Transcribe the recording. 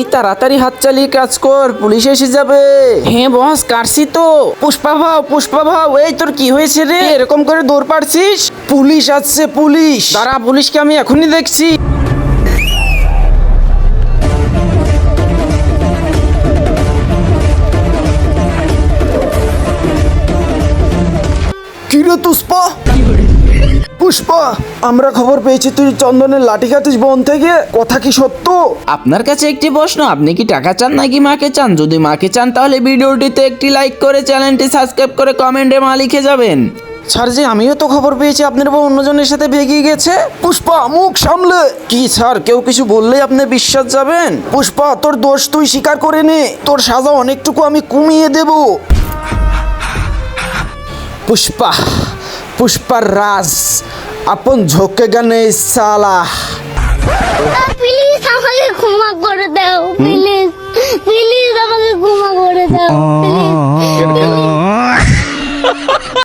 এই তাড়াতাড়ি হাত চালিয়ে কাজ কর, পুলিশ এসে যাবে। হ্যাঁ বস, কাটছি তো। পুষ্পা ভাও, এই তোর কি হয়েছে রে? এরকম করে দৌড় পাড়ছিস? পুলিশ আসছে, পুলিশ। দাঁড়া, পুলিশকে আমি এখনই দেখছি। কিরে পুষ্পা, আমরা খবর পেয়েছি তুই চন্দনের লাঠি খাচ্ছিস বন থেকে, কথা কি সত্য? আপনার কাছে একটি প্রশ্ন, আপনি কি টাকা চান নাকি মাকে চান? যদি মাকে চান তাহলে ভিডিওটিতে একটি লাইক করে চ্যানেলটি সাবস্ক্রাইব করে কমেন্টে মা লিখে যাবেন। স্যার জি, আমিও তো খবর পেয়েছি আপনার বউ অন্যজনের সাথে ভেগে গেছে। পুষ্পা, মুখ সামলে। কি স্যার, কেউ কিছু বললেই আপনি বিশ্বাস যাবেন? পুষ্পা, তোর দোষ তুই স্বীকার করে নে, তোর সাজা অনেকটুকু আমি কমিয়ে দেব। পুষ্পার রাজ আপন ঝোঁকেগা নেই সালা। প্লিজ আমাকে ক্ষমা করে দাও, প্লিজ আমাকে ক্ষমা করে দাও, প্লিজ।